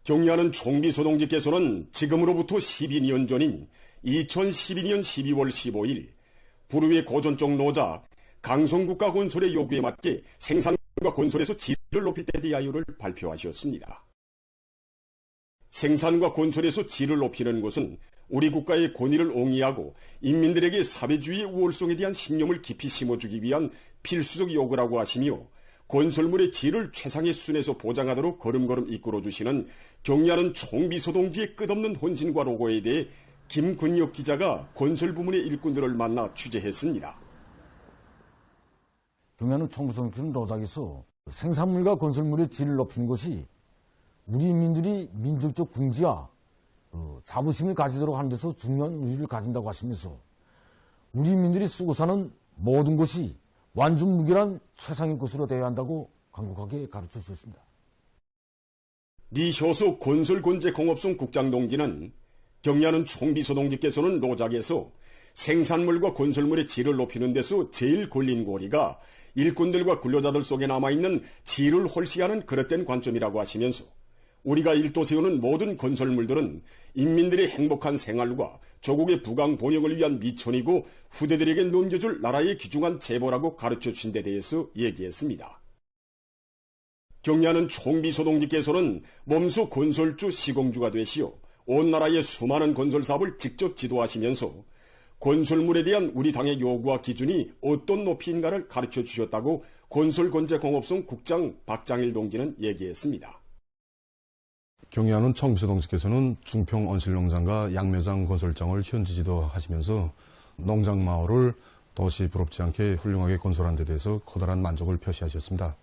경리하는 총비소동지께서는 지금으로부터 12년 전인 2012년 12월 15일 부르의 고전적 노자 강성국가건설의 요구에 맞게 생산과 건설에서 질을 높일 때 대하여를 발표하셨습니다. 생산과 건설에서 질을 높이는 것은 우리 국가의 권위를 옹이하고 인민들에게 사회주의의 우월성에 대한 신념을 깊이 심어주기 위한 필수적 요구라고 하시며 건설물의 질을 최상의 수준에서 보장하도록 걸음걸음 이끌어주시는 경리하는 총비소동지의 끝없는 헌신과 노고에 대해 김근혁 기자가 건설 부문의 일꾼들을 만나 취재했습니다. 경리하는 총비소동지는 노작에서 생산물과 건설물의 질을 높이는 것이 우리 인민들이 민족적 궁지와 자부심을 가지도록 하는 데서 중요한 의의를 가진다고 하시면서 우리 인민들이 쓰고 사는 모든 것이 완전무결한 최상의 것으로 되어야 한다고 강력하게 가르쳐 주셨습니다. 리효수 건설건재공업성 국장동지는 경리하는 총비소동지께서는 노작에서 생산물과 건설물의 질을 높이는 데서 제일 걸린 고리가 일꾼들과 근로자들 속에 남아있는 질을 홀시하는 그릇된 관점이라고 하시면서 우리가 일도 세우는 모든 건설물들은 인민들의 행복한 생활과 조국의 부강 번영을 위한 미천이고 후대들에게 넘겨줄 나라의 귀중한 제보라고 가르쳐 주신 데 대해서 얘기했습니다. 경리하는 총비소동지께서는 몸소 건설주 시공주가 되시어 온 나라의 수많은 건설 사업을 직접 지도하시면서 건설물에 대한 우리 당의 요구와 기준이 어떤 높이인가를 가르쳐 주셨다고 건설건재공업성 국장 박장일 동지는 얘기했습니다. 경리하는 총비소동지께서는 중평 온실농장과 양매장 건설장을 현지 지도하시면서 농장 마을을 도시 부럽지 않게 훌륭하게 건설한 데 대해서 커다란 만족을 표시하셨습니다.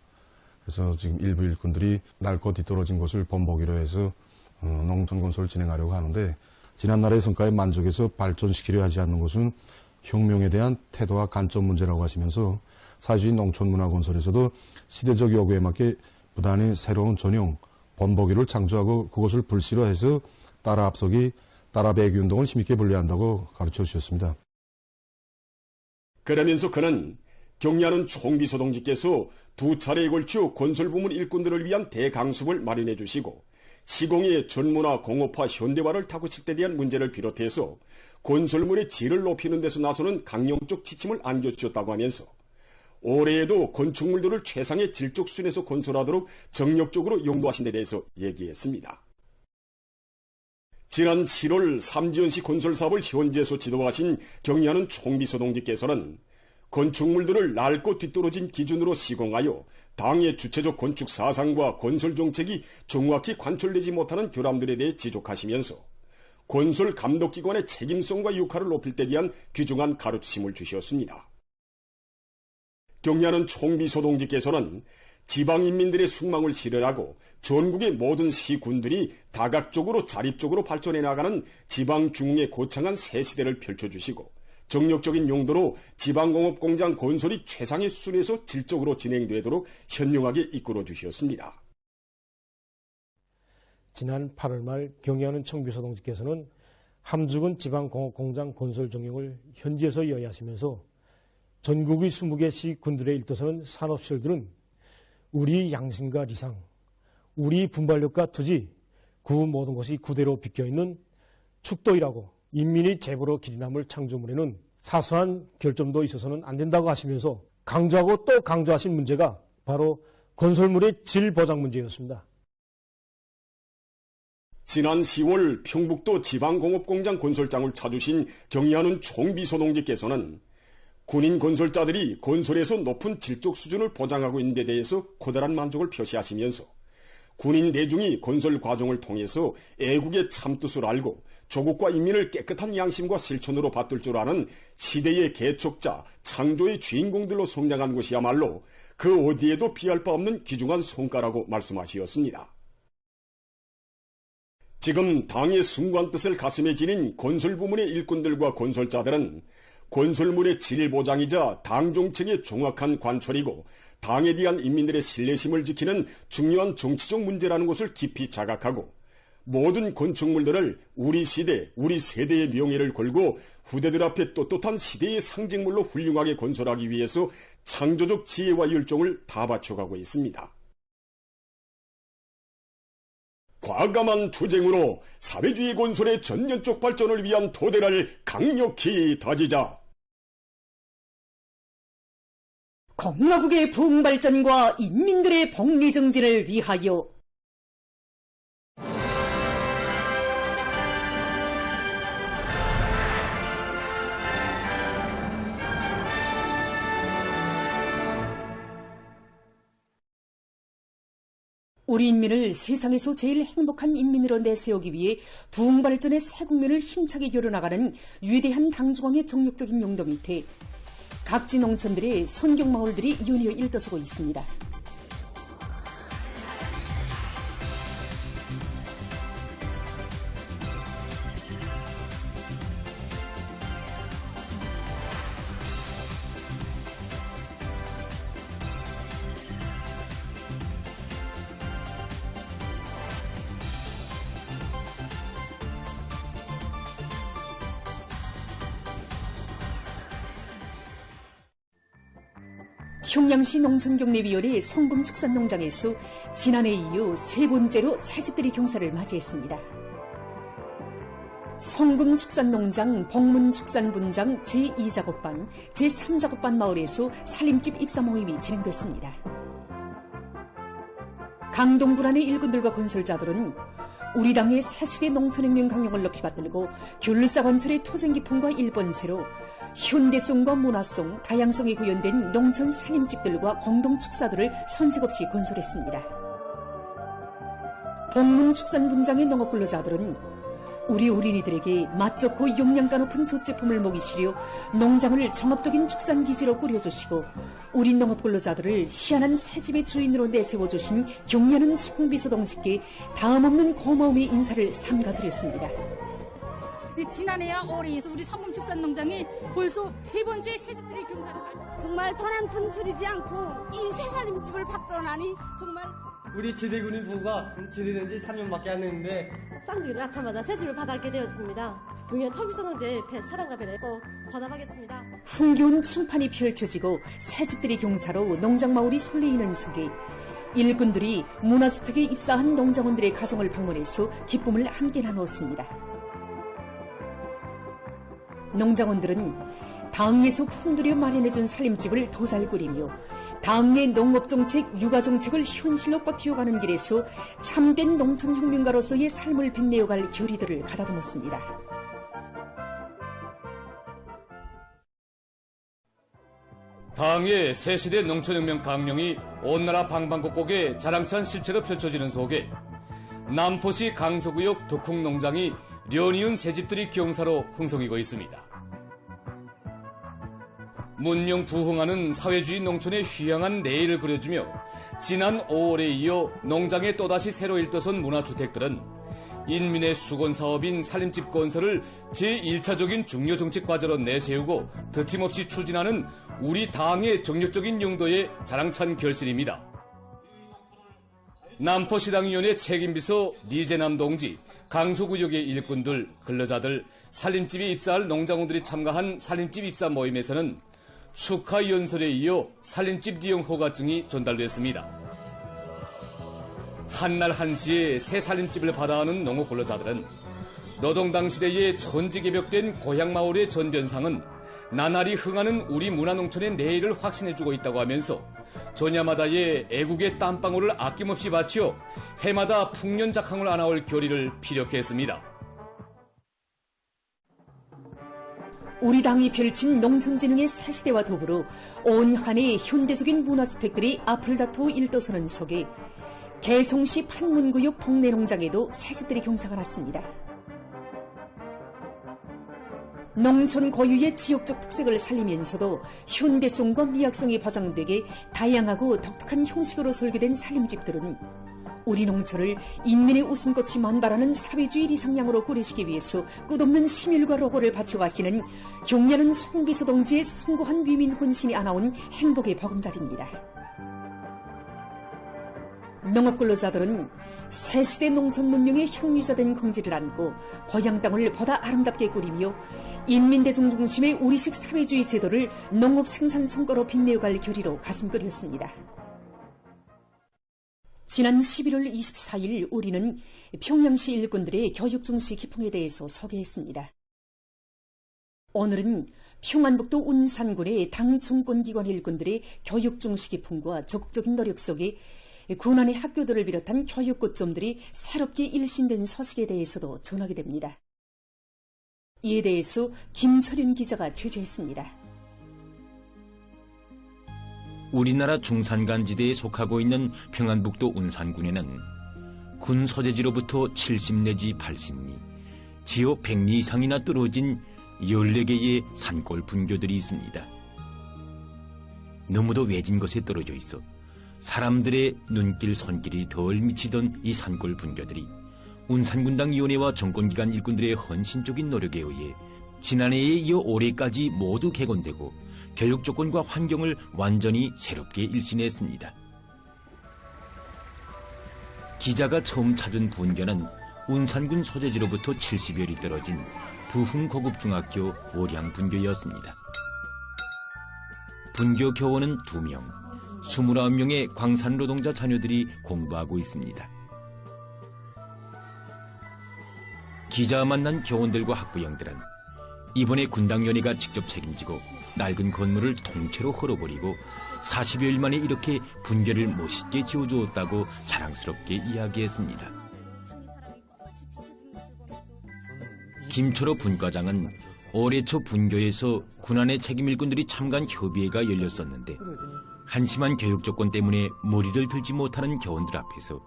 그래서 지금 일부 일꾼들이 낡고 뒤떨어진 곳을 본보기로 해서 농촌 건설을 진행하려고 하는데 지난날의 성과에 만족해서 발전시키려 하지 않는 것은 혁명에 대한 태도와 관점 문제라고 하시면서 사회주의 농촌 문화 건설에서도 시대적 요구에 맞게 부단히 새로운 전형 본보기를 창조하고 그것을 불씨로 해서 따라 앞서기, 따라 배기 운동을 힘있게 분리한다고 가르쳐 주셨습니다. 그러면서 그는 경리하는 총비소동지께서 두 차례에 걸쳐 건설부문 일꾼들을 위한 대강습을 마련해 주시고 시공의 전문화, 공업화, 현대화를 타고칠 때 대한 문제를 비롯해서 건설물의 질을 높이는 데서 나서는 강령적 지침을 안겨주셨다고 하면서 올해에도 건축물들을 최상의 질적 수준에서 건설하도록 정력적으로 용도하신 데 대해서 얘기했습니다. 지난 7월 삼지연시 건설사업을 현지에서 지도하신 경리하는 총비소동지께서는 건축물들을 낡고 뒤떨어진 기준으로 시공하여 당의 주체적 건축 사상과 건설 정책이 정확히 관철되지 못하는 결함들에 대해 지적하시면서 건설 감독기관의 책임성과 역할을 높일 때 대한 귀중한 가르침을 주셨습니다. 경리하는 총비소동지께서는 지방인민들의 숙망을 실현하고 전국의 모든 시군들이 다각적으로 자립적으로 발전해 나가는 지방중흥의 고창한 새 시대를 펼쳐주시고 정력적인 용도로 지방공업공장 건설이 최상의 수준에서 질적으로 진행되도록 현명하게 이끌어 주셨습니다. 지난 8월 말 경리하는 총비소동지께서는 함주군 지방공업공장 건설 정력을 현지에서 이야기하시면서 전국의 20개 시군들의 일도서는 산업시설들은 우리 양심과 리상, 우리 분발력과 투지, 그 모든 것이 그대로 비껴있는 축도이라고 인민의 제보로 기린함을 창조물에는 사소한 결점도 있어서는 안 된다고 하시면서 강조하고 또 강조하신 문제가 바로 건설물의 질 보장 문제였습니다. 지난 10월 평북도 지방공업공장 건설장을 찾으신 경리하는 총비소동지께서는 군인 건설자들이 건설에서 높은 질적 수준을 보장하고 있는 데 대해서 커다란 만족을 표시하시면서 군인 대중이 건설 과정을 통해서 애국의 참뜻을 알고 조국과 인민을 깨끗한 양심과 실천으로 받들 줄 아는 시대의 개척자, 창조의 주인공들로 성장한 것이야말로 그 어디에도 비할 바 없는 귀중한 성과라고 말씀하셨습니다. 지금 당의 숭고한 뜻을 가슴에 지닌 건설부문의 일꾼들과 건설자들은 건설물의 질 보장이자 당 정책의 정확한 관철이고 당에 대한 인민들의 신뢰심을 지키는 중요한 정치적 문제라는 것을 깊이 자각하고 모든 건축물들을 우리 시대, 우리 세대의 명예를 걸고 후대들 앞에 떳떳한 시대의 상징물로 훌륭하게 건설하기 위해서 창조적 지혜와 열정을 다 바쳐가고 있습니다. 과감한 투쟁으로 사회주의 건설의 전면적 발전을 위한 토대를 강력히 다지자. 공화국의 부흥발전과 인민들의 복리정진을 위하여 우리 인민을 세상에서 제일 행복한 인민으로 내세우기 위해 부흥발전의 새 국면을 힘차게 열어나가는 위대한 당중앙의 정력적인 용도 밑에 각지 농촌들의 선경마을들이 연이어 일떠서고 있습니다. 평양시 농촌경례위원회 성금축산농장에서 지난해 이후 세 번째로 새집들이 경사를 맞이했습니다. 성금축산농장 복문축산분장 제2작업반, 제3작업반 마을에서 살림집 입사 모임이 진행됐습니다. 강동군안의 일꾼들과 건설자들은 우리 당의 새시대 농촌혁명 강령을 높이 받들고 귤사관철의 토생 기품과 일본세로 현대성과 문화성, 다양성이 구현된 농촌 살림집들과 공동축사들을 선색 없이 건설했습니다. 복문축산분장의 농업근로자들은 우리 어린이들에게 맛 좋고 영양가 높은 젖제품을 먹이 시려 농장을 정합적인 축산기지로 꾸려주시고 우리 농업근로자들을 희한한 새집의 주인으로 내세워주신 경례하는 청비서동지께 다음없는 고마움의 인사를 삼가드렸습니다. 지난해와 올해에서 우리 성금축산농장이 벌써 세 번째 새집들이 경사를 정말 돈 한 푼 들이지 않고 이 새살림집을 바꿔나니 정말 우리 제대군인 부부가 제대된 지 3년밖에 안 됐는데 쌍둥이를 낳자마자 새집을 받았게 되었습니다. 경연 청비서동지의 사랑과 배를 꼭 보답하겠습니다. 흥겨운 춤판이 펼쳐지고 새집들이 경사로 농장마을이 설레이는 속에 일꾼들이 문화주택에 입사한 농장원들의 가정을 방문해서 기쁨을 함께 나누었습니다. 농장원들은 당에서 품들여 마련해준 살림집을 더 잘 꾸리며 당의 농업정책, 육아정책을 현실로 뻗어가는 길에서 참된 농촌혁명가로서의 삶을 빛내어갈 결의들을 가다듬었습니다. 당의 새시대 농촌혁명 강령이 온 나라 방방곡곡에 자랑찬 실체로 펼쳐지는 속에 남포시 강서구역 덕흥농장이 련이은 새집들이 경사로 흥성이고 있습니다. 문명 부흥하는 사회주의 농촌의 휘황한 내일을 그려주며 지난 5월에 이어 농장에 또다시 새로 일떠선 문화주택들은 인민의 수건사업인 살림집 건설을 제1차적인 중요정책 과제로 내세우고 드팀없이 추진하는 우리 당의 정력적인 용도의 자랑찬 결실입니다. 남포시당위원회 책임비서 니재남 동지, 강서구역의 일꾼들, 근로자들, 살림집에 입사할 농장원들이 참가한 살림집 입사 모임에서는 축하 연설에 이어 살림집 이용 허가증이 전달됐습니다. 한날 한시에 새 살림집을 받아하는 농업 근로자들은 노동당 시대에 천지개벽된 고향 마을의 전변상은 나날이 흥하는 우리 문화농촌의 내일을 확신해주고 있다고 하면서 전야마다의 애국의 땀방울을 아낌없이 바치어 해마다 풍년작황을 안아올 결의를 피력해 했습니다. 우리 당이 펼친 농촌진흥의 새시대와 더불어 온 한해 현대적인 문화주택들이 앞을 다투어 일떠서는 속에 개성시 판문구역 동네농장에도 새집들이 경사가 났습니다. 농촌 고유의 지역적 특색을 살리면서도 현대성과 미학성이 보장되게 다양하고 독특한 형식으로 설계된 살림집들은 우리 농촌을 인민의 웃음꽃이 만발하는 사회주의 리상향으로 꾸리시기 위해서 끝없는 심혈과 노고를 바쳐가시는 경례하는 송비서동지의 숭고한 위민 혼신이 안아온 행복의 보금자리입니다. 농업근로자들은 새시대 농촌 문명의 형유자된 긍지를 안고 고향 땅을 보다 아름답게 꾸리며 인민대중 중심의 우리식 사회주의 제도를 농업 생산 성과로 빛내어갈 결의로 가슴 끓였습니다. 지난 11월 24일 우리는 평양시 일꾼들의 교육 중시 기풍에 대해서 소개했습니다. 오늘은 평안북도 운산군의 당 정권기관 일꾼들의 교육 중시 기풍과 적극적인 노력 속에 군안의 학교들을 비롯한 교육 거점들이 새롭게 일신된 소식에 대해서도 전하게 됩니다. 이에 대해서 김철윤 기자가 취재했습니다. 우리나라 중산간지대에 속하고 있는 평안북도 운산군에는 군 소재지로부터 70 내지 80리, 지호 100리 이상이나 떨어진 14개의 산골 분교들이 있습니다. 너무도 외진 곳에 떨어져 있어 사람들의 눈길 손길이 덜 미치던 이 산골 분교들이 운산군당위원회와 정권기관 일꾼들의 헌신적인 노력에 의해 지난해에 이어 올해까지 모두 개건되고 교육 조건과 환경을 완전히 새롭게 일신했습니다. 기자가 처음 찾은 분교는 운산군 소재지로부터 70여 리 떨어진 부흥고급중학교 월양 분교였습니다. 분교 교원은 2명, 29명의 광산노동자 자녀들이 공부하고 있습니다. 기자가 만난 교원들과 학부형들은 이번에 군당위원회가 직접 책임지고 낡은 건물을 통째로 헐어버리고 40여일 만에 이렇게 분교를 멋있게 지어주었다고 자랑스럽게 이야기했습니다. 김철호 분과장은 올해 초 분교에서 군안의 책임 일꾼들이 참가한 협의회가 열렸었는데 한심한 교육 조건 때문에 머리를 들지 못하는 교원들 앞에서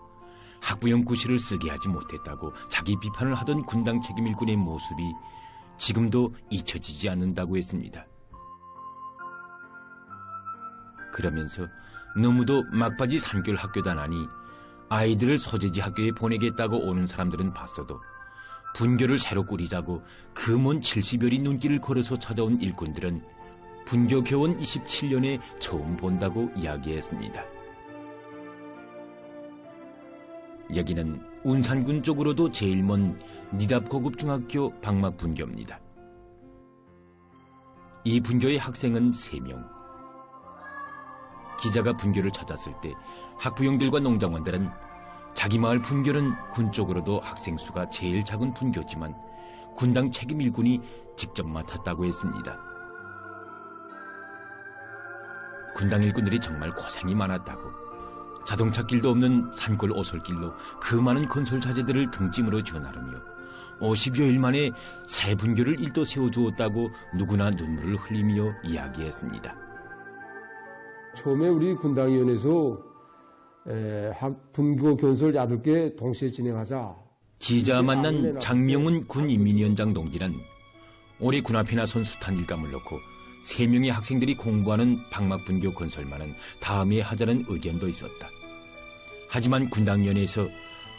학부형 구실을 쓰게 하지 못했다고 자기 비판을 하던 군당 책임 일꾼의 모습이 지금도 잊혀지지 않는다고 했습니다. 그러면서 너무도 막바지 산골 학교다나니 아이들을 소재지 학교에 보내겠다고 오는 사람들은 봤어도 분교를 새로 꾸리자고 그 먼 70여리 눈길을 걸어서 찾아온 일꾼들은 분교 교원 27년에 처음 본다고 이야기했습니다. 여기는 운산군 쪽으로도 제일 먼 니답고급중학교 방막분교입니다. 이 분교의 학생은 3명. 기자가 분교를 찾았을 때 학부형들과 농장원들은 자기 마을 분교는 군 쪽으로도 학생 수가 제일 작은 분교지만 군당 책임 일꾼이 직접 맡았다고 했습니다. 군당 일꾼들이 정말 고생이 많았다고, 자동차 길도 없는 산골 오솔길로 그 많은 건설 자재들을 등짐으로 지어나르며 50여일 만에 새 분교를 일도 세워주었다고 누구나 눈물을 흘리며 이야기했습니다. 처음에 우리 군당위원회에서 분교 건설 8개 동시에 진행하자. 기자 만난 장명훈 군인민위원장 동지는 올해 군 앞에 나선 숱한 일감을 놓고 3명의 학생들이 공부하는 방막분교 건설만은 다음에 하자는 의견도 있었다. 하지만 군당위원회에서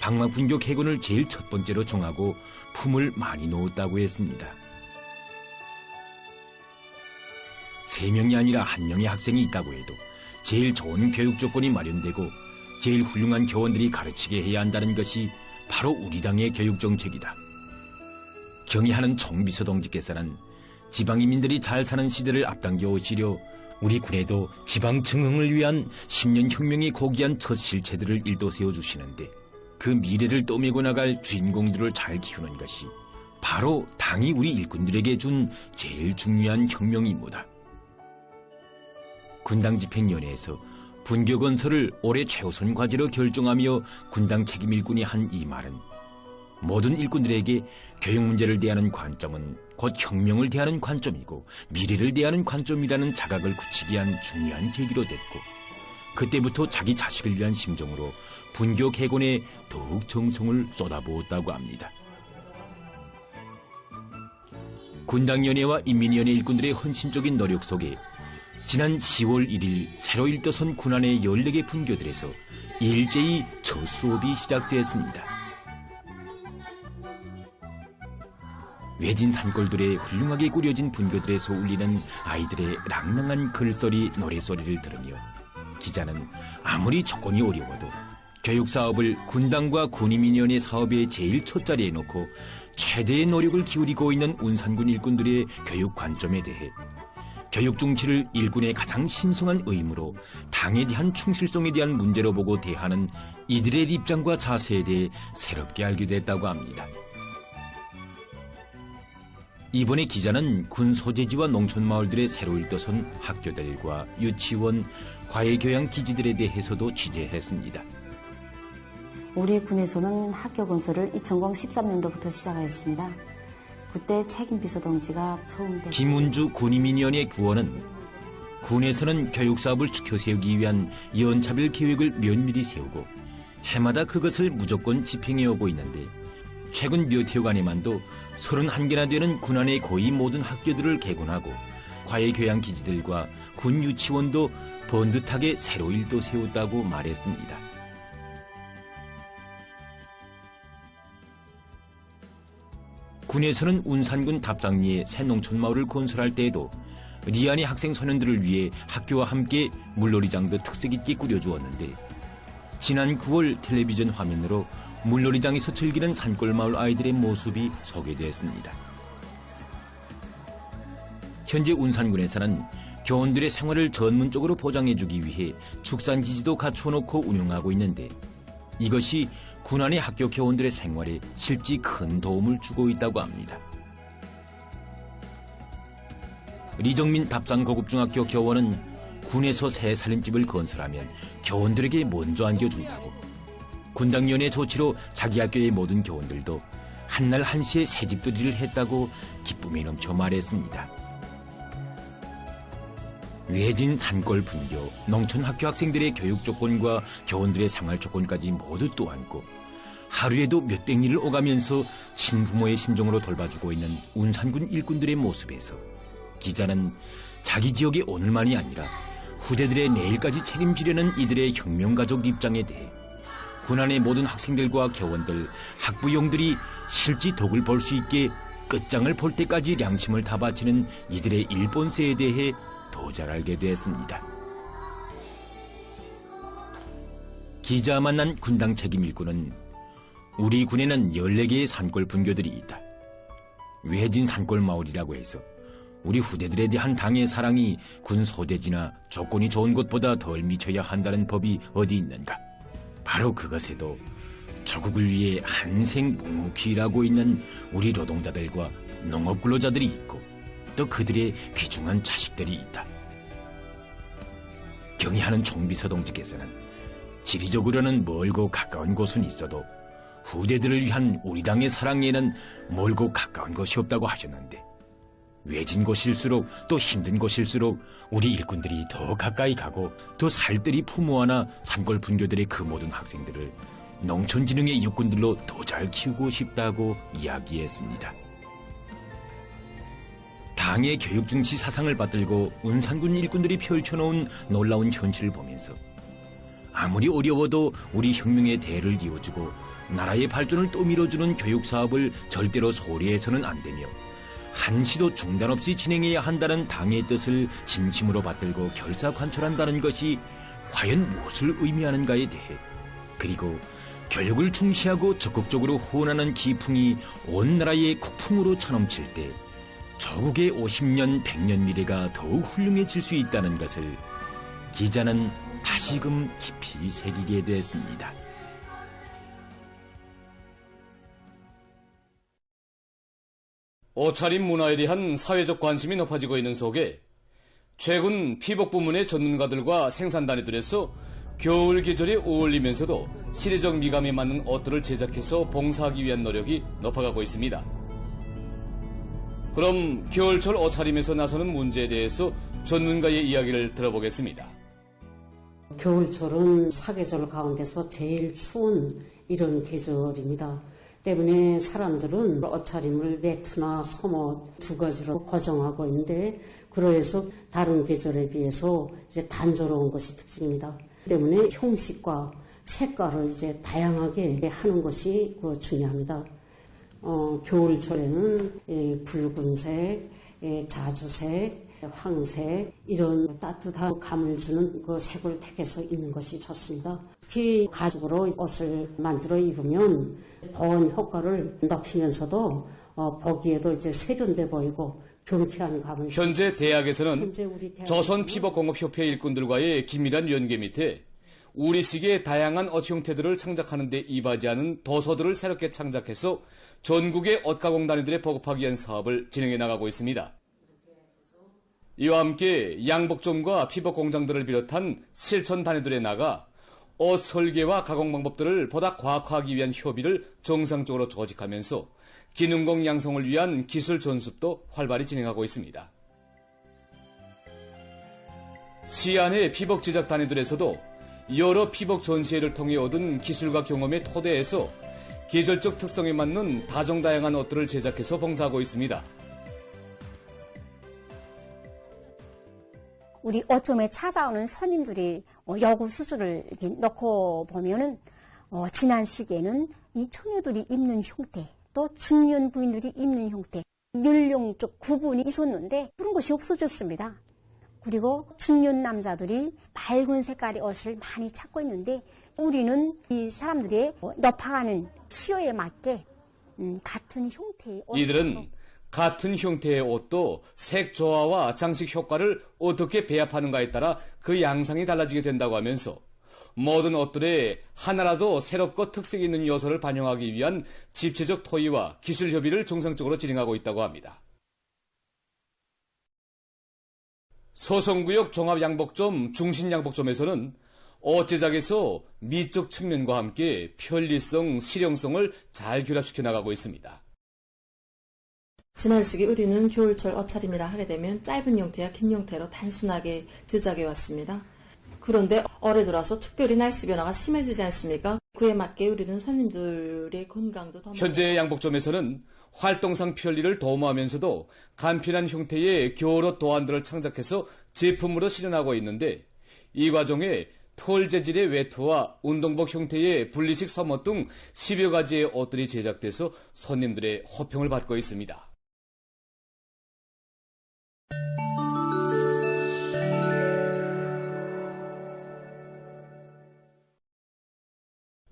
방막분교 개건을 제일 첫 번째로 정하고 품을 많이 놓았다고 했습니다. 3명이 아니라 1명의 학생이 있다고 해도 제일 좋은 교육 조건이 마련되고 제일 훌륭한 교원들이 가르치게 해야 한다는 것이 바로 우리 당의 교육 정책이다. 경의하는 총비서 동지께서는 지방인민들이 잘 사는 시대를 앞당겨 오시려 우리 군에도 지방 증흥을 위한 10년 혁명이 고귀한 첫 실체들을 일도 세워주시는데 그 미래를 떠매고 나갈 주인공들을 잘 키우는 것이 바로 당이 우리 일꾼들에게 준 제일 중요한 혁명임무다. 군당집행위원회에서 분교 건설을 올해 최우선 과제로 결정하며 군당 책임 일꾼이 한 이 말은 모든 일꾼들에게 교육 문제를 대하는 관점은 곧 혁명을 대하는 관점이고 미래를 대하는 관점이라는 자각을 굳히기 위한 중요한 계기로 됐고, 그때부터 자기 자식을 위한 심정으로 분교 개건에 더욱 정성을 쏟아부었다고 합니다. 군당위원회와 인민위원회 일꾼들의 헌신적인 노력 속에 지난 10월 1일 새로 일떠선 군안의 14개 분교들에서 일제히 첫 수업이 시작되었습니다. 외진 산골들에 훌륭하게 꾸려진 분교들에서 울리는 아이들의 랑랑한 글소리, 노래소리를 들으며 기자는 아무리 조건이 어려워도 교육사업을 군당과 군인민위원회 사업의 제일 첫자리에 놓고 최대의 노력을 기울이고 있는 운산군 일꾼들의 교육 관점에 대해 교육 중지를 일군의 가장 신성한 의무로 당에 대한 충실성에 대한 문제로 보고 대하는 이들의 입장과 자세에 대해 새롭게 알게 됐다고 합니다. 이번에 기자는 군 소재지와 농촌 마을들의 새로 일떠선 학교들과 유치원, 과외교양 기지들에 대해서도 취재했습니다. 우리 군에서는 학교 건설을 2013년도부터 시작하였습니다. 그때 책임비서동지가 처음 김운주 군인민위원회 구원은 군에서는 교육사업을 추켜 세우기 위한 연차별 계획을 면밀히 세우고 해마다 그것을 무조건 집행해오고 있는데 최근 몇 해간에만도 31개나 되는 군 안의 거의 모든 학교들을 개군하고 과외교양기지들과 군 유치원도 번듯하게 새로 일도 세웠다고 말했습니다. 군에서는 운산군 답상리에 새 농촌마을을 건설할 때에도 리안의 학생 소년들을 위해 학교와 함께 물놀이장도 특색 있게 꾸려주었는데 지난 9월 텔레비전 화면으로 물놀이장에서 즐기는 산골마을 아이들의 모습이 소개됐습니다. 현재 운산군에서는 교원들의 생활을 전문적으로 보장해주기 위해 축산기지도 갖춰놓고 운영하고 있는데 이것이 군안의 학교 교원들의 생활에 실제 큰 도움을 주고 있다고 합니다. 리정민 답상고급중학교 교원은 군에서 새 살림집을 건설하면 교원들에게 먼저 안겨준다고 군당위원회 조치로 자기 학교의 모든 교원들도 한날 한시에 새집들이를 했다고 기쁨이 넘쳐 말했습니다. 외진 산골 분교, 농촌 학교 학생들의 교육 조건과 교원들의 생활 조건까지 모두 또안고 하루에도 몇백 리를 오가면서 친부모의 심정으로 돌봐주고 있는 운산군 일꾼들의 모습에서 기자는 자기 지역의 오늘만이 아니라 후대들의 내일까지 책임지려는 이들의 혁명가족 입장에 대해 군안의 모든 학생들과 교원들, 학부용들이 실제 덕을 볼 수 있게 끝장을 볼 때까지 양심을 다 바치는 이들의 일본세에 대해 더 잘 알게 되었습니다. 기자 만난 군당 책임 일꾼은 우리 군에는 14개의 산골 분교들이 있다. 외진 산골 마을이라고 해서 우리 후대들에 대한 당의 사랑이 군 소대지나 조건이 좋은 곳보다 덜 미쳐야 한다는 법이 어디 있는가. 바로 그것에도 조국을 위해 한생 묵묵히 일하고 있는 우리 노동자들과 농업 근로자들이 있고 또 그들의 귀중한 자식들이 있다. 경의하는 총비서동지께서는 지리적으로는 멀고 가까운 곳은 있어도 후대들을 위한 우리 당의 사랑에는 멀고 가까운 것이 없다고 하셨는데 외진 곳일수록 또 힘든 곳일수록 우리 일꾼들이 더 가까이 가고 더 살뜰히 부모하나 산골 분교들의 그 모든 학생들을 농촌진흥의 육군들로 더 잘 키우고 싶다고 이야기했습니다. 당의 교육 중시 사상을 받들고 운산군 일꾼들이 펼쳐놓은 놀라운 현실을 보면서 아무리 어려워도 우리 혁명의 대를 이어주고 나라의 발전을 또 밀어주는 교육사업을 절대로 소홀히 해서는 안 되며 한시도 중단 없이 진행해야 한다는 당의 뜻을 진심으로 받들고 결사관철한다는 것이 과연 무엇을 의미하는가에 대해 그리고 교육을 중시하고 적극적으로 후원하는 기풍이 온 나라의 국풍으로 쳐넘칠 때 조국의 50년, 100년 미래가 더욱 훌륭해질 수 있다는 것을 기자는 다시금 깊이 새기게 됐습니다. 옷차림 문화에 대한 사회적 관심이 높아지고 있는 속에 최근 피복 부문의 전문가들과 생산단위들에서 겨울 계절에 어울리면서도 시대적 미감에 맞는 옷들을 제작해서 봉사하기 위한 노력이 높아가고 있습니다. 그럼 겨울철 옷차림에서 나서는 문제에 대해서 전문가의 이야기를 들어보겠습니다. 겨울철은 사계절 가운데서 제일 추운 이런 계절입니다. 때문에 사람들은 옷차림을 외투나 섬옷 두 가지로 고정하고 있는데 그러해서 다른 계절에 비해서 이제 단조로운 것이 특징입니다. 때문에 형식과 색깔을 이제 다양하게 하는 것이 중요합니다. 겨울철에는 붉은색, 자주색, 황색 이런 따뜻한 감을 주는 그 색을 택해서 입는 것이 좋습니다. 특히 가죽으로 옷을 만들어 입으면 보온 효과를 높이면서도 보기에도 이제 세련돼 보이고 경쾌한 감을. 현재 대학에서는 조선 피복공업협회 일꾼들과의 긴밀한 연계 밑에 우리식의 다양한 옷 형태들을 창작하는 데 이바지하는 도서들을 새롭게 창작해서 전국의 옷가공단위들에 보급하기 위한 사업을 진행해 나가고 있습니다. 이와 함께 양복점과 피복공장들을 비롯한 실천 단위들에 나가 옷 설계와 가공 방법들을 보다 과학화하기 위한 협의를 정상적으로 조직하면서 기능공 양성을 위한 기술 전습도 활발히 진행하고 있습니다. 시안의 피복 제작 단위들에서도 여러 피복 전시회를 통해 얻은 기술과 경험의 토대에서 계절적 특성에 맞는 다종다양한 옷들을 제작해서 봉사하고 있습니다. 우리 옷점에 찾아오는 손님들이 여구 수술을 이렇게 넣고 보면은 지난 시기에는 이 처녀들이 입는 형태, 또 중년 부인들이 입는 형태, 연령적 구분이 있었는데 그런 것이 없어졌습니다. 그리고 중년 남자들이 밝은 색깔의 옷을 많이 찾고 있는데 우리는 이 사람들의 높아가는 수요에 맞게 같은 형태의 옷을 이들은 같은 형태의 옷도 색 조화와 장식 효과를 어떻게 배합하는가에 따라 그 양상이 달라지게 된다고 하면서 모든 옷들에 하나라도 새롭고 특색 있는 요소를 반영하기 위한 집체적 토의와 기술 협의를 정상적으로 진행하고 있다고 합니다. 서성구역 종합양복점 중신양복점에서는 옷 제작에서 미적 측면과 함께 편리성, 실용성을 잘 결합시켜 나가고 있습니다. 지난 시기 우리는 겨울철 옷차림이라 하게 되면 짧은 형태와 긴 형태로 단순하게 제작해 왔습니다. 그런데 올해 들어서 특별히 날씨 변화가 심해지지 않습니까? 그에 맞게 우리는 손님들의 건강도 더 현재 양복점에서는 활동상 편리를 도모하면서도 간편한 형태의 겨울옷 도안들을 창작해서 제품으로 실현하고 있는데 이 과정에 털 재질의 외투와 운동복 형태의 분리식 섬옷 등 10여 가지의 옷들이 제작돼서 손님들의 호평을 받고 있습니다.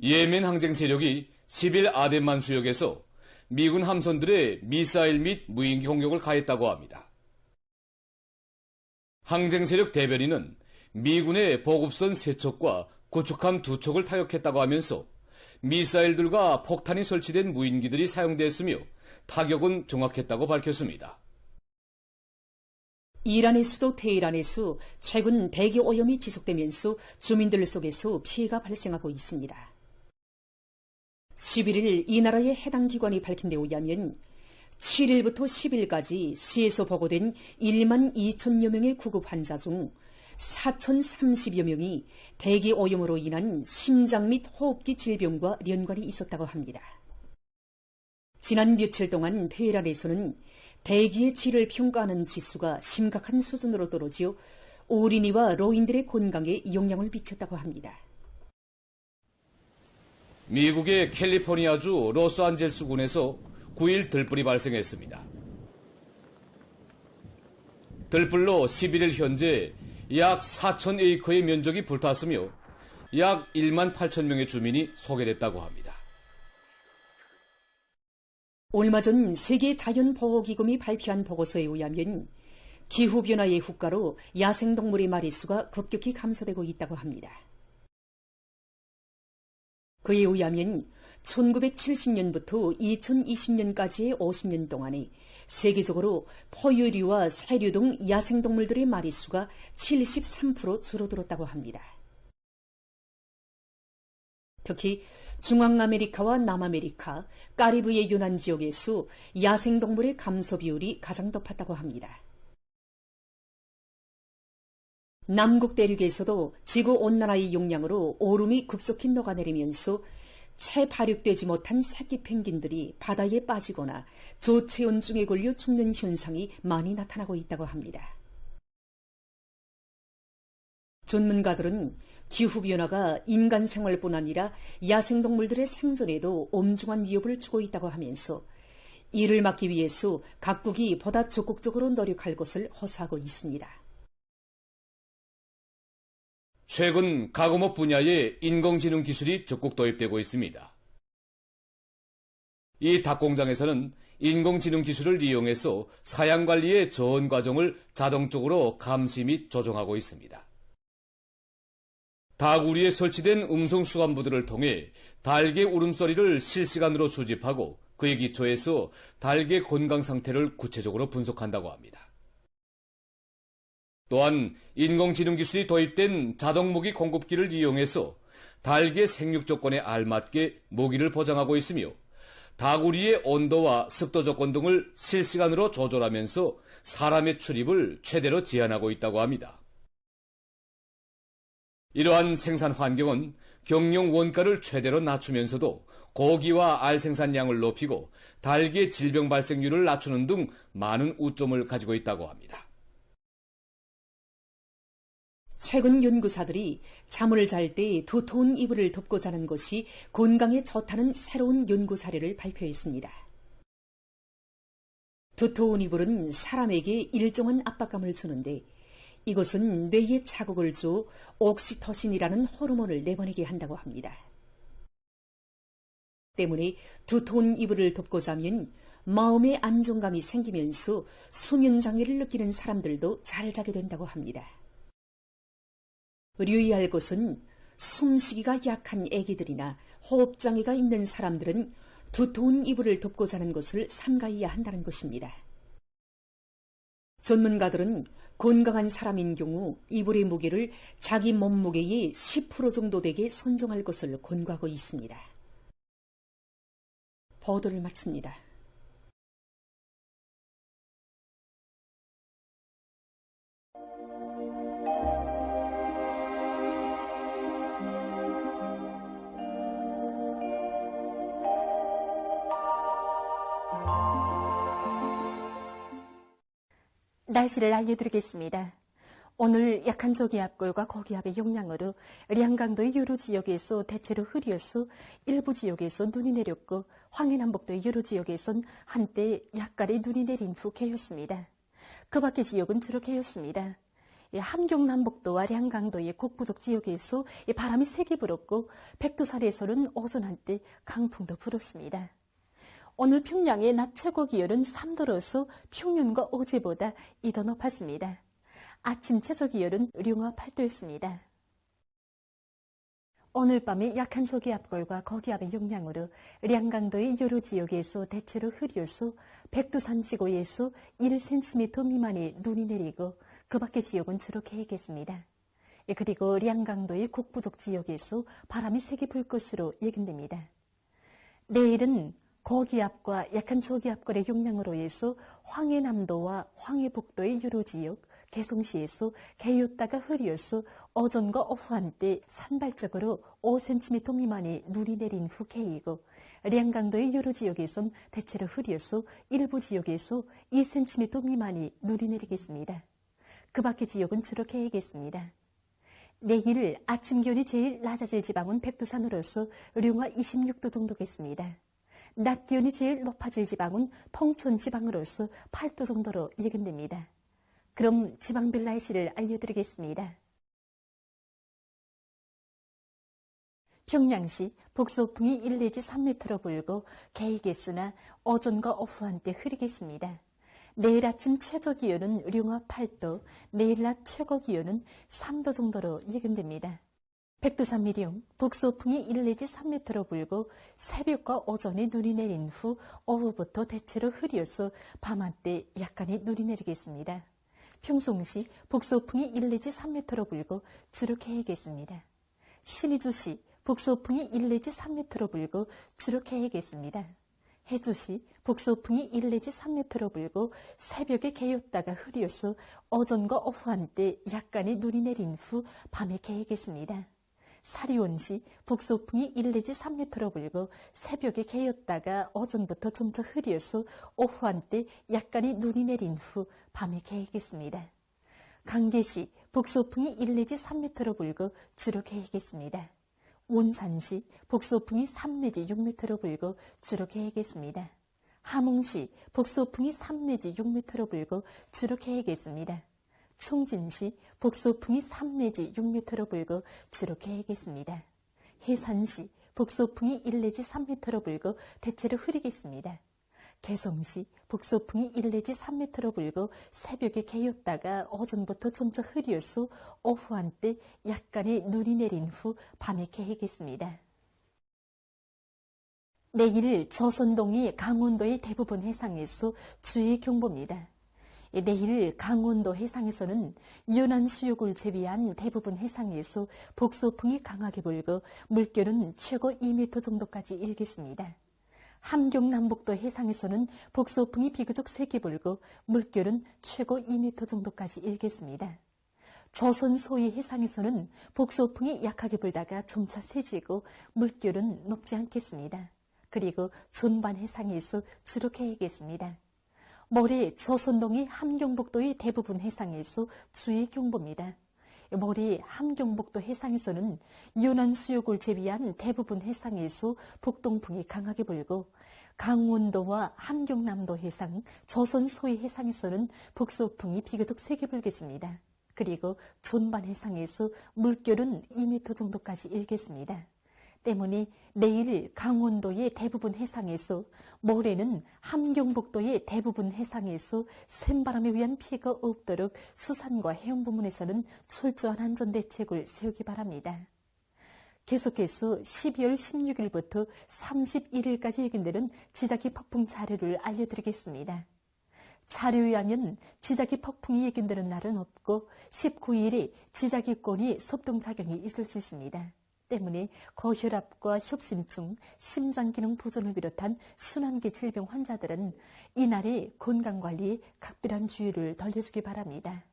예멘 항쟁 세력이 10일 아덴만 수역에서 미군 함선들의 미사일 및 무인기 공격을 가했다고 합니다. 항쟁 세력 대변인은 미군의 보급선 3척과 구축함 2척을 타격했다고 하면서 미사일들과 폭탄이 설치된 무인기들이 사용됐으며 타격은 정확했다고 밝혔습니다. 이란의 수도 테헤란에서 최근 대기 오염이 지속되면서 주민들 속에서 피해가 발생하고 있습니다. 11일 이 나라의 해당 기관이 밝힌 데 의하면 7일부터 10일까지 시에서 보고된 1만 2천여 명의 구급 환자 중 4,030여 명이 대기 오염으로 인한 심장 및 호흡기 질병과 연관이 있었다고 합니다. 지난 며칠 동안 테헤란에서는 대기의 질을 평가하는 지수가 심각한 수준으로 떨어져 어린이와 노인들의 건강에 영향을 미쳤다고 합니다. 미국의 캘리포니아주 로스안젤스군에서 9일 들불이 발생했습니다. 들불로 11일 현재 약 4,000에이커의 면적이 불탔으며 약 1만 8천 명의 주민이 소개됐다고 합니다. 얼마 전 세계자연보호기금이 발표한 보고서에 의하면 기후변화의 후가로 야생동물의 마리수가 급격히 감소되고 있다고 합니다. 그에 의하면 1970년부터 2020년까지의 50년 동안에 세계적으로 포유류와 새류 등 야생동물들의 마리수가 73% 줄어들었다고 합니다. 특히 중앙아메리카와 남아메리카, 카리브해 연안 지역에서 야생동물의 감소 비율이 가장 높았다고 합니다. 남극 대륙에서도 지구온난화의 영향으로 얼음이 급속히 녹아내리면서 채 발육되지 못한 새끼 펭귄들이 바다에 빠지거나 저체온증에 걸려 죽는 현상이 많이 나타나고 있다고 합니다. 전문가들은 기후변화가 인간 생활뿐 아니라 야생동물들의 생존에도 엄중한 위협을 주고 있다고 하면서 이를 막기 위해서 각국이 보다 적극적으로 노력할 것을 호소하고 있습니다. 최근 가공업 분야에 인공지능 기술이 적극 도입되고 있습니다. 이 닭공장에서는 인공지능 기술을 이용해서 사양 관리의 전 과정을 자동적으로 감시 및 조정하고 있습니다. 닭우리에 설치된 음성 수감부들을 통해 닭의 울음소리를 실시간으로 수집하고 그에 기초해서 닭의 건강 상태를 구체적으로 분석한다고 합니다. 또한 인공지능 기술이 도입된 자동 모기 공급기를 이용해서 닭의 생육 조건에 알맞게 모기를 포장하고 있으며 닭우리의 온도와 습도 조건 등을 실시간으로 조절하면서 사람의 출입을 최대로 제한하고 있다고 합니다. 이러한 생산 환경은 경영 원가를 최대로 낮추면서도 고기와 알 생산량을 높이고 닭의 질병 발생률을 낮추는 등 많은 우점을 가지고 있다고 합니다. 최근 연구사들이 잠을 잘 때 두터운 이불을 덮고 자는 것이 건강에 좋다는 새로운 연구 사례를 발표했습니다. 두터운 이불은 사람에게 일정한 압박감을 주는데 이것은 뇌에 자극을 줘 옥시토신이라는 호르몬을 내보내게 한다고 합니다. 때문에 두터운 이불을 덮고 자면 마음의 안정감이 생기면서 수면 장애를 느끼는 사람들도 잘 자게 된다고 합니다. 유의할 것은 숨쉬기가 약한 아기들이나 호흡장애가 있는 사람들은 두터운 이불을 덮고 자는 것을 삼가해야 한다는 것입니다. 전문가들은 건강한 사람인 경우 이불의 무게를 자기 몸무게의 10% 정도 되게 선정할 것을 권고하고 있습니다. 보도를 마칩니다. 날씨를 알려드리겠습니다. 오늘 약한 저기압골과 고기압의 영향으로 량강도의 여러 지역에서 대체로 흐렸어 일부 지역에서 눈이 내렸고 황해남북도의 여러 지역에선 한때 약간의 눈이 내린 후 개였습니다. 그 밖의 지역은 주로 개였습니다. 함경남북도와 량강도의 곡부족 지역에서 바람이 세게 불었고 백두산에서는 오전 한때 강풍도 불었습니다. 오늘 평양의 낮 최고 기온은 3도로서 평년과 어제보다 2도 높았습니다. 아침 최저 기온은 령화 8도였습니다. 오늘 밤에 약한 저기압골과 고기압의 영향으로 량강도의 여러 지역에서 대체로 흐려서 백두산 지구에서 1cm 미만의 눈이 내리고 그 밖의 지역은 주로 개겠습니다. 그리고 량강도의 곡부족 지역에서 바람이 세게 불 것으로 예견됩니다. 내일은 고기압과 약한 저기압골의 영향으로 해서 황해남도와 황해북도의 여러 지역, 개성시에서 개였다가 흐려서 오전과 오후 한때 산발적으로 5cm 미만의 눈이 내린 후 개이고 량강도의 여러 지역에선 대체로 흐려서 일부 지역에서 2cm 미만의 눈이 내리겠습니다. 그 밖의 지역은 주로 개겠습니다. 내일 아침 기온이 제일 낮아질 지방은 백두산으로서 령화 26도 정도겠습니다. 낮 기온이 제일 높아질 지방은 통천 지방으로서 8도 정도로 예견됩니다. 그럼 지방별 날씨를 알려드리겠습니다. 평양시 북서풍이 1 내지 3m로 불고 개의개수나 오전과 오후 한때 흐리겠습니다. 내일 아침 최저 기온은 령화 8도, 내일 낮 최고 기온은 3도 정도로 예견됩니다. 백두산 미령, 북서풍이 1 내지 3m로 불고 새벽과 오전에 눈이 내린 후 오후부터 대체로 흐려서 밤한때 약간의 눈이 내리겠습니다. 평송시 북서풍이 1 내지 3m로 불고 주로 개겠습니다. 신의주시 북서풍이 1 내지 3m로 불고 주로 개겠습니다. 해주시 북서풍이 1 내지 3m로 불고 새벽에 개였다가 흐려서 오전과 오후 한때 약간의 눈이 내린 후 밤에 개겠습니다. 사리온시 북서풍이 1 내지 3m로 불고 새벽에 개였다가 오전부터 점차 흐려서 오후 한때 약간의 눈이 내린 후 밤에 개겠습니다. 강계시 북서풍이 1 내지 3m로 불고 주로 개겠습니다. 온산시 북서풍이 3 내지 6m로 불고 주로 개겠습니다. 함흥시 북서풍이 3 내지 6m로 불고 주로 개겠습니다. 총진시 북소풍이 3 내지 6m로 불고 주로 개겠습니다. 해산시 북소풍이 1 내지 3m로 불고 대체로 흐리겠습니다. 개성시 북소풍이 1 내지 3m로 불고 새벽에 개였다가 오전부터 점차 흐려서 오후 한때 약간의 눈이 내린 후 밤에 개겠습니다. 내일 조선동이 강원도의 대부분 해상에서 주의 경보입니다. 내일 강원도 해상에서는 연안 수역을 제외한 대부분 해상에서 북소풍이 강하게 불고 물결은 최고 2m 정도까지 일겠습니다. 함경 남북도 해상에서는 북소풍이 비교적 세게 불고 물결은 최고 2m 정도까지 일겠습니다. 조선 소위 해상에서는 북소풍이 약하게 불다가 점차 세지고 물결은 높지 않겠습니다. 그리고 존반 해상에서 주로 개겠습니다. 모레 조선동이 함경북도의 대부분 해상에서 주의 경보입니다. 모레 함경북도 해상에서는 연안 수역을 제외한 대부분 해상에서 북동풍이 강하게 불고 강원도와 함경남도 해상, 조선 소위 해상에서는 북서풍이 비교적 세게 불겠습니다. 그리고 존반 해상에서 물결은 2m 정도까지 일겠습니다. 때문에 내일 강원도의 대부분 해상에서, 모레는 함경북도의 대부분 해상에서 샘바람에 의한 피해가 없도록 수산과 해운 부문에서는 철저한 안전대책을 세우기 바랍니다. 계속해서 12월 16일부터 31일까지 예견되는 지자기 폭풍 자료를 알려드리겠습니다. 자료에 의하면 지자기 폭풍이 예견되는 날은 없고 19일에 지자기권이 섭동작용이 있을 수 있습니다. 때문에 고혈압과 협심증, 심장기능 부전을 비롯한 순환기 질병 환자들은 이날의 건강관리에 각별한 주의를 돌려주기 바랍니다.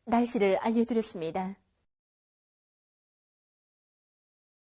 날씨를 알려드렸습니다.